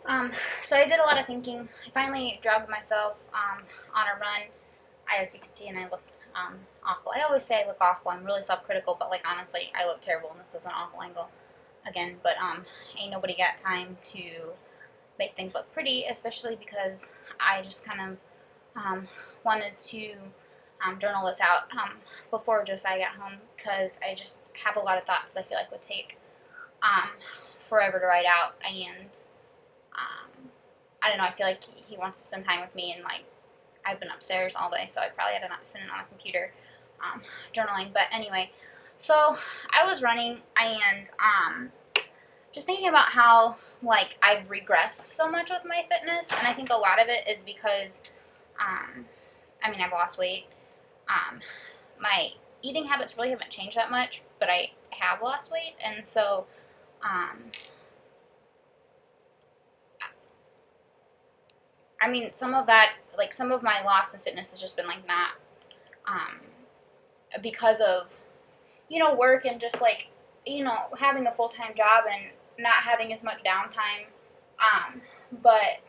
Um, so I did a lot of thinking. I finally dragged myself on a run, as you can see, and I looked awful. I always say I look awful. I'm really self-critical, but like honestly, I look terrible, and this is an awful angle again. But ain't nobody got time to make things look pretty, especially because I just kind of wanted to journal this out before Josiah got home because I just have a lot of thoughts that I feel like would take um, forever to write out, and um, I don't know. I feel like he wants to spend time with me, and like I've been upstairs all day, so I probably had to not spend it on a computer journaling. But anyway, so I was running and just thinking about how like I've regressed so much with my fitness, and I think a lot of it is because I've lost weight. Um, my eating habits really haven't changed that much, but I have lost weight, and so um, some of that, like some of my loss in fitness has just been like not um, because of work and just like having a full time job and not having as much downtime. But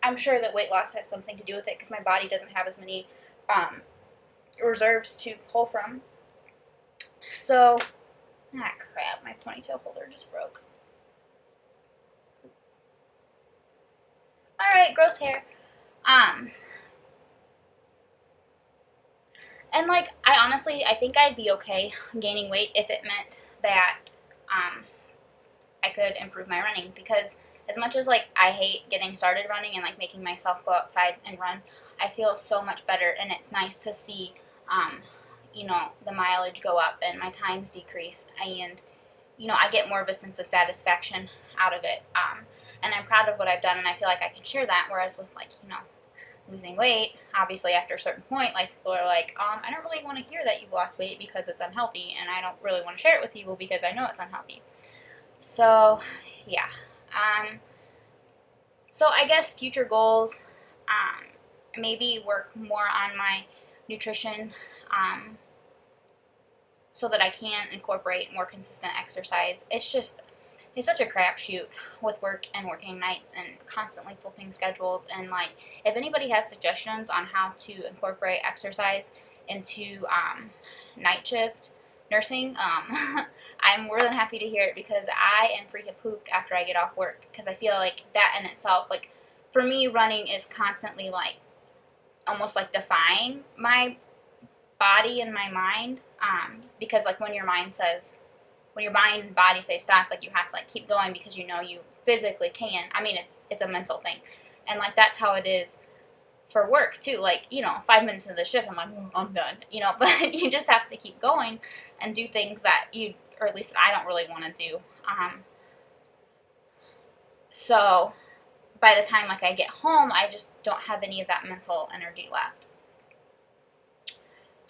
I'm sure that weight loss has something to do with it because my body doesn't have as many um, reserves to pull from. So, crap, my ponytail holder just broke. All right, gross hair. Um, and like I think I'd be okay gaining weight if it meant that um, I could improve my running because as much as like I hate getting started running and like making myself go outside and run, I feel so much better and it's nice to see the mileage go up and my times decrease and I get more of a sense of satisfaction out of it. And I'm proud of what I've done and I feel like I can share that, whereas with like, losing weight, obviously after a certain point, like people are like, I don't really want to hear that you've lost weight because it's unhealthy and I don't really want to share it with people because I know it's unhealthy. So, yeah. Um, so I guess future goals, maybe work more on my nutrition, so that I can incorporate more consistent exercise. It's such a crapshoot with work and working nights and constantly flipping schedules. And like, if anybody has suggestions on how to incorporate exercise into night shift nursing, I'm more than happy to hear it because I am freaking pooped after I get off work because I feel like that in itself, like for me, running is constantly like almost like defying my body and my mind, because like when your mind and body say stop, like you have to like keep going because you physically can. It's a mental thing, and like that's how it is for work too. Like 5 minutes into the shift, I'm like, I'm done. But you just have to keep going and do things that or at least I don't really want to do. So by the time like I get home, I just don't have any of that mental energy left.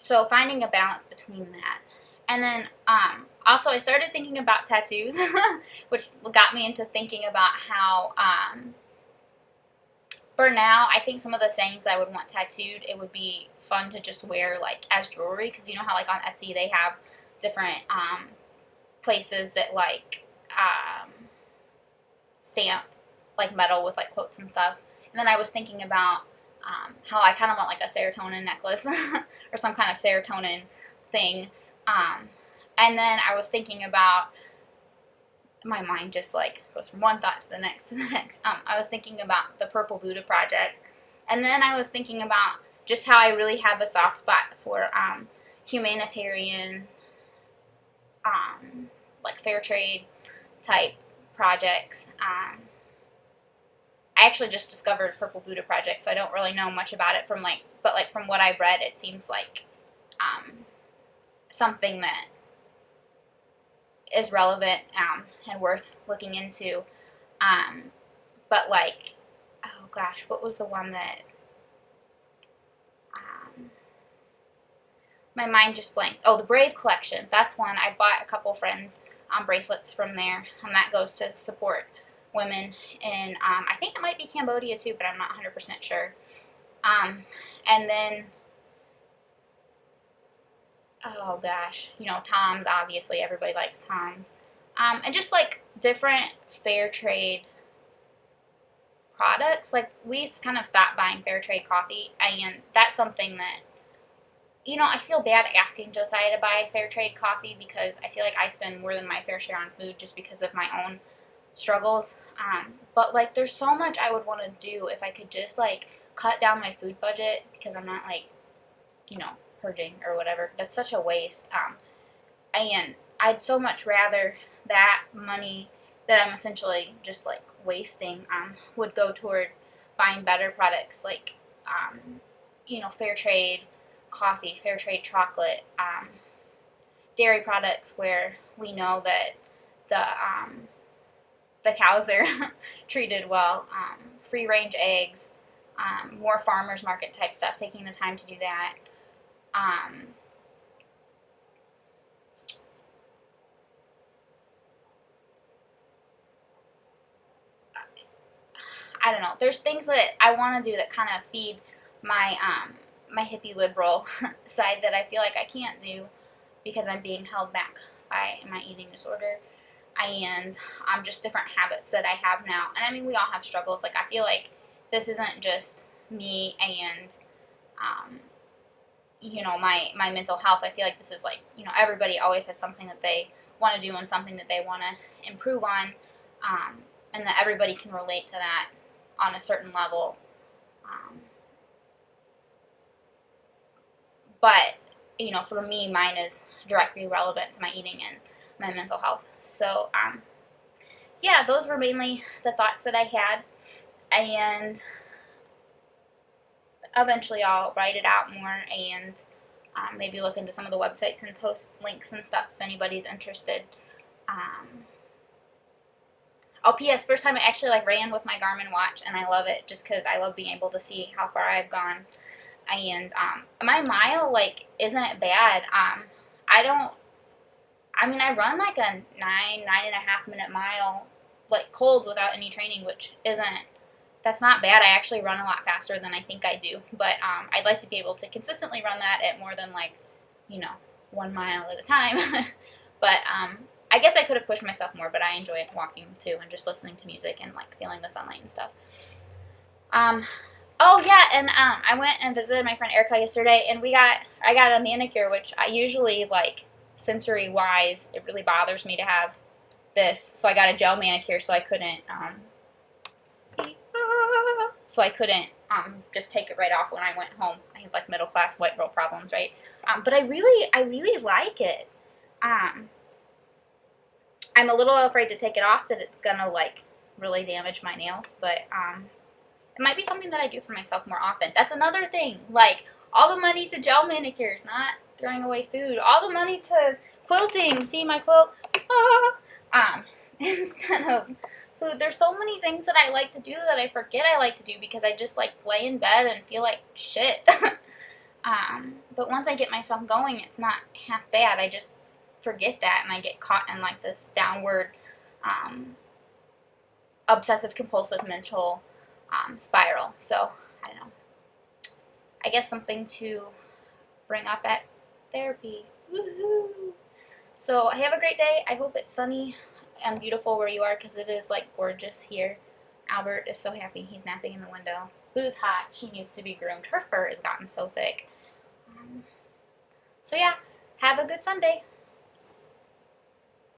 So finding a balance between that. And then also I started thinking about tattoos, which got me into thinking about how for now I think some of the sayings that I would want tattooed, it would be fun to just wear like as jewelry because you know how like on Etsy they have different places that like stamp like metal with like quotes and stuff. And then I was thinking about how I kind of want like a serotonin necklace or some kind of serotonin thing. And then I was thinking about, my mind just like goes from one thought to the next to the next. I was thinking about the Purple Buddha Project. And then I was thinking about just how I really have a soft spot for humanitarian, like fair trade type projects. I actually just discovered Purple Buddha Project, so I don't really know much about it but from what I've read, it seems like something that is relevant and worth looking into. But like, oh gosh, what was the one that my mind just blanked? Oh, the Brave Collection. That's one. I bought a couple friends bracelets from there, and that goes to support women in, I think it might be Cambodia too, but I'm not 100% sure. And then, oh gosh, Toms, obviously, everybody likes Toms. And just like different fair trade products. Like we've kind of stopped buying fair trade coffee, and that's something that, you know, I feel bad asking Josiah to buy fair trade coffee because I feel like I spend more than my fair share on food just because of my own struggles. But like, there's so much I would want to do if I could just like cut down my food budget because I'm not like, you know, purging or whatever. That's such a waste. And I'd so much rather that money that I'm essentially just like wasting would go toward buying better products like, you know, fair trade coffee, fair trade chocolate, dairy products where we know that the cows are treated well, free range eggs, more farmers market type stuff, taking the time to do that. I don't know. There's things that I want to do that kind of feed my my hippie liberal side that I feel like I can't do because I'm being held back by my eating disorder and just different habits that I have now. And I mean, we all have struggles. Like, I feel like this isn't just me and you know, my mental health. I feel like this is like, you know, everybody always has something that they want to do and something that they want to improve on, and that everybody can relate to that on a certain level. But, you know, for me, mine is directly relevant to my eating and my mental health. So, yeah, those were mainly the thoughts that I had. And eventually I'll write it out more and maybe look into some of the websites and post links and stuff if anybody's interested. Oh, P.S. First time I actually like ran with my Garmin watch, and I love it just because I love being able to see how far I've gone. And my mile like isn't bad. I mean, I run like a 9.5 minute mile like cold without any training, which that's not bad. I actually run a lot faster than I think I do, but I'd like to be able to consistently run that at more than like, you know, 1 mile at a time. But I guess I could have pushed myself more, but I enjoyed walking too and just listening to music and like feeling the sunlight and stuff. Oh yeah, and I went and visited my friend Erica yesterday, and I got a manicure, which I usually like sensory wise, it really bothers me to have this, so I got a gel manicure, so I couldn't just take it right off when I went home. I have like middle class white girl problems, right? But I really like it. I'm a little afraid to take it off that it's gonna like really damage my nails, but it might be something that I do for myself more often. That's another thing. Like, all the money to gel manicures, not throwing away food. All the money to quilting. See my quilt? Instead of food. There's so many things that I like to do that I forget I like to do because I just like lay in bed and feel like shit. But once I get myself going, it's not half bad. I just forget that and I get caught in like this downward obsessive compulsive mental spiral. So, I don't know. I guess something to bring up at therapy. Woohoo! So, have a great day. I hope it's sunny and beautiful where you are because it is like gorgeous here. Albert is so happy. He's napping in the window. Boo's hot. She needs to be groomed. Her fur has gotten so thick. So, yeah. Have a good Sunday.